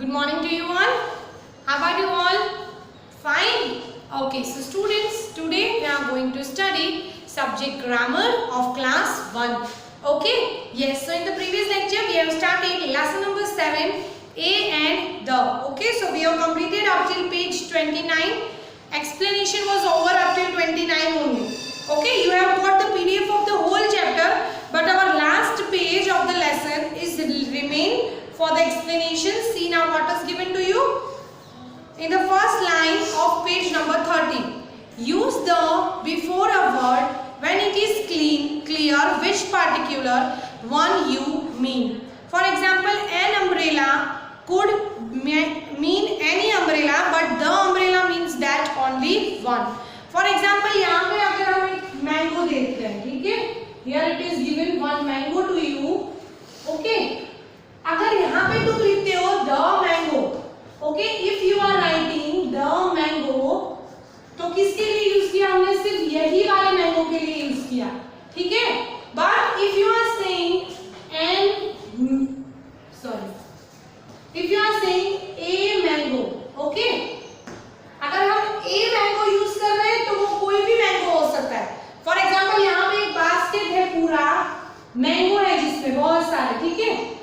Good morning to you all. How about you all? Fine. Okay, so students, today we are going to study subject grammar of class 1. Okay? Yes, so in the previous lecture we have started lesson number 7, A and the. Okay, so we have completed up till page 29. Explanation was over up till 29 only. Okay, you have got the PDF of the whole chapter, but our last page of the lesson is remain for the explanation. See now what is given to you. In the first line of page number 30, use the before a word when it is clear which particular one you mean. For example, an umbrella could mean any umbrella, but the umbrella means that only one. For example, यहाँ पे अगर हम एक mango देखते हैं, ठीक है? Here it is given one mango to you. Okay? अगर यहाँ पे तुम लिखते हो the mango, okay? If you are writing the mango, तो किसके लिए यूज किया हमने? सिर्फ यही वाले मैंगो के लिए यूज किया, ठीक है? But if you are saying if you are saying a mango, okay? अगर हम a mango यूज कर रहे हैं तो वो कोई भी मैंगो हो सकता है. फॉर एग्जाम्पल यहाँ पे एक बास्केट है, पूरा मैंगो है जिसमें बहुत सारे, ठीक है?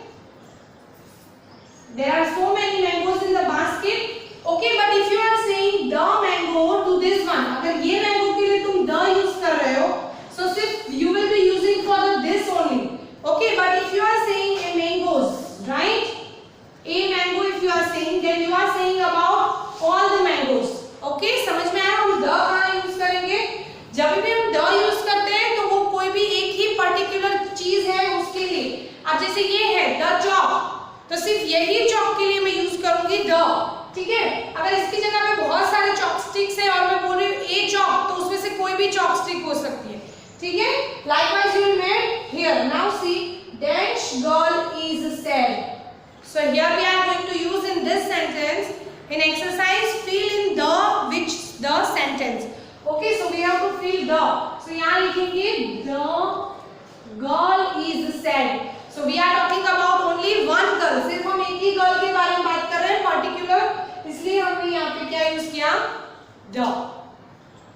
There are so many mangoes in the basket. Okay, but if you are saying the mango to this one, अगर ये मैंगो के लिए तुम the यूज कर रहे हो, so सिर्फ you will be using for the this only. Okay, but if you are saying a mangoes, right? A mango if you are saying, then you are saying about all the mangoes. Okay, समझ में आया? हम the कहाँ use करेंगे? जब भी हम the use करते हैं तो वो कोई भी एक ही पर्टिकुलर चीज है उसके लिए. अब जैसे ये है the chalk, तो सिर्फ यही चॉक के लिए मैं यूज करूंगी द, ठीक है? अगर इसकी जगह पे बहुत सारे चॉपस्टिक्स है और मैं बोल रही हूँ ए चॉक, तो उसमें से कोई भी चॉपस्टिक हो सकती है, ठीक है? Likewise you will make here. Now see, dash girl is sad. So here we are going to use in this sentence. In exercise, fill in the which the sentence. Okay, so we have to fill the. So यहाँ लिखेंगे the girl is sad. So we are talking about only one girl. सिर्फ हम एक ही girl के बारे में बात कर रहे हैं पर्टिकुलर, इसलिए हमने यहाँ पे क्या यूज किया? The.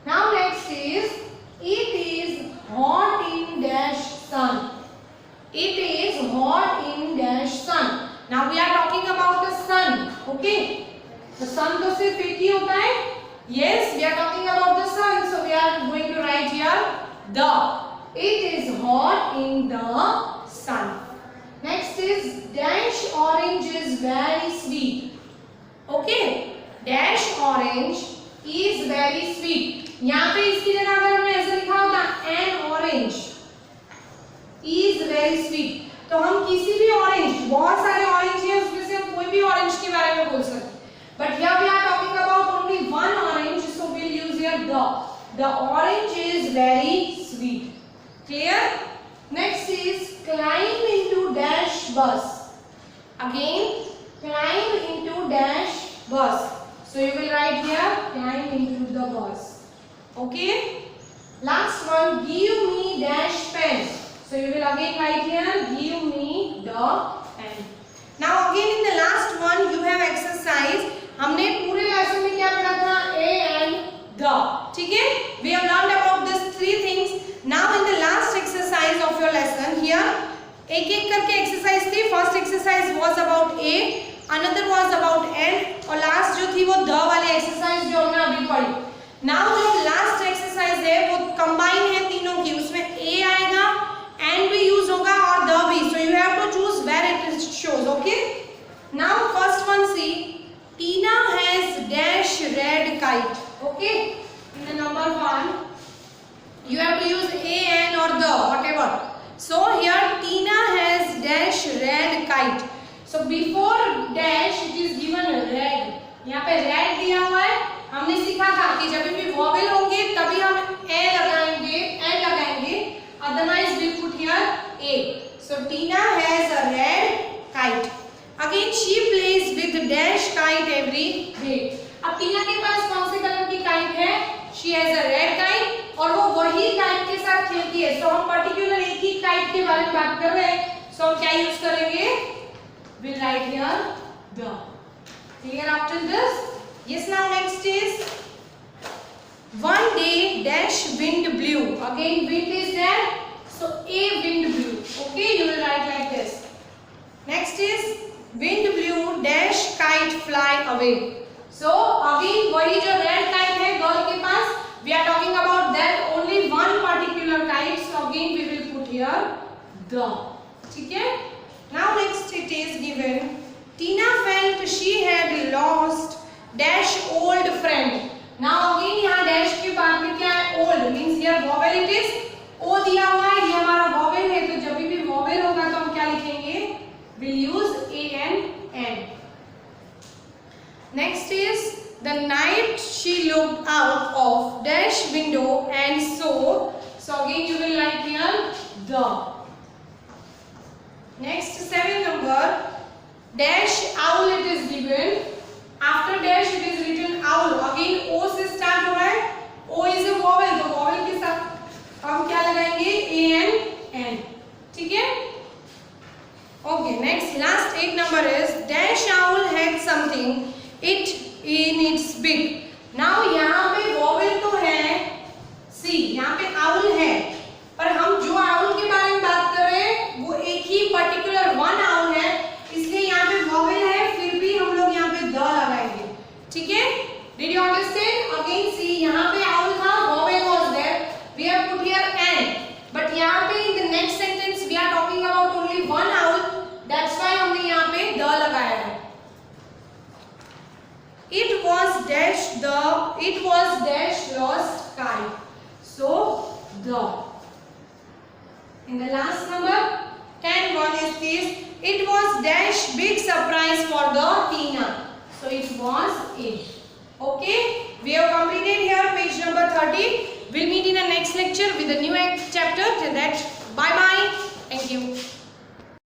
Now next is it is hot in dash sun. It is hot in dash sun. Now we are talking about the sun. Okay? The sun तो सिर्फ एक ही होता है. Yes, we are talking about the sun. So we are going to write here the. It is hot in the sun. Next is dash orange is very sweet. Okay, dash orange is very sweet. यहाँ पे इसकी जगह अगर हमने ऐसे लिखा होता an orange is very sweet, तो हम किसी भी ऑरेंज, बहुत सारे ऑरेंज है उसमें से हम कोई भी ऑरेंज के बारे में बोल सकते हैं. But here we are talking about only one orange, so we'll use here the. The orange is very sweet. Clear? Next is climb into dash bus. Again, climb into dash bus. So you will write here climb into the bus. Okay? Last one, give me dash pen. So you will again write here give me the pen. Now again in the last one you have exercise. हमने पूरे lesson में क्या पढ़ा था? A and the. ठीक है? We have learned about these three things. Now in the last exercise of your lesson here, एक एक करके एक्सरसाइज थी. First exercise was about A, another was about an, और लास्ट जो थी वो द वाली एक्सरसाइज जो हमने अभी पढ़ी. नाउ जो लास्ट एक्सरसाइज है वो कंबाइन है तीनों की, उसमें ए आएगा, एन भी यूज होगा और द भी. So you have to choose where it shows. Okay, now first one C, Tina has dash red kite. Okay, in the number 1 you have to use a, n or the, whatever. So here Tina has dash red kite. So before dash it is given red. यहाँ पे red दिया हुआ है. हमने सीखा था कि जब भी वॉवेल होंगे तभी हम a लगाएंगे, n लगाएंगे. Otherwise we put here a. So Tina has a red kite. Again she plays with dash kite every day. अब टीना के पास कौन से कलर की काइट है? She has a red kite. और वो वही काइट के साथ खेलती है. सो हम पर्टिकुलर एक ही काइट के बारे में बात कर रहे हैं. सो हम क्या यूज करेंगे? We'll write here the. Clear up till this? Yes, now next is one day dash wind blew. Again wind is there, so a wind blew. Okay, you will write like this. Next is wind blew dash kite fly away. So again वही जो red kite है girl के पास, we are talking about that only one particular kite. So again we will put here the. ठीक है? Now next it is given Tina felt she had lost dash old friend. Now again यहाँ dash के बाद में क्या है? Old means here vowel it is o दिया हुआ है, ये हमारा vowel है, तो जब भी vowel होगा तो हम क्या लिखेंगे? We'll use a and n. Next is the night she looked out of dash window and saw. So again you will write here the. Next 7 number dash owl it is given. After dash it is written owl. Again o से start हो रहा है. O is a vowel, तो vowel के साथ हम क्या लगाएंगे? a and n. ठीक है? Okay. Next last 8 number is dash owl had something it in its beak. Now यहाँ पे vowel तो है c, यहाँ पे owl है, पर हम जो owl के बारे में बात कर रहे हैं वो एक ही particular one owl है, इसलिए यहाँ पे vowel है, फिर भी हम लोग यहाँ पे the लगाएंगे. ठीक है? Did you understand? Again see यहाँ पे owl था, vowel was there, we have put here n, but यहाँ पे in the next sentence we are talking about only one owl, that's why हमने यहाँ पे the लगाया है. It was dash lost kite. So the. In the last number 10 one is this. It was dash big surprise for the Tina. So it was it. Okay. We have completed here page number 30. We'll meet in the next lecture with a new chapter. Till that, bye bye.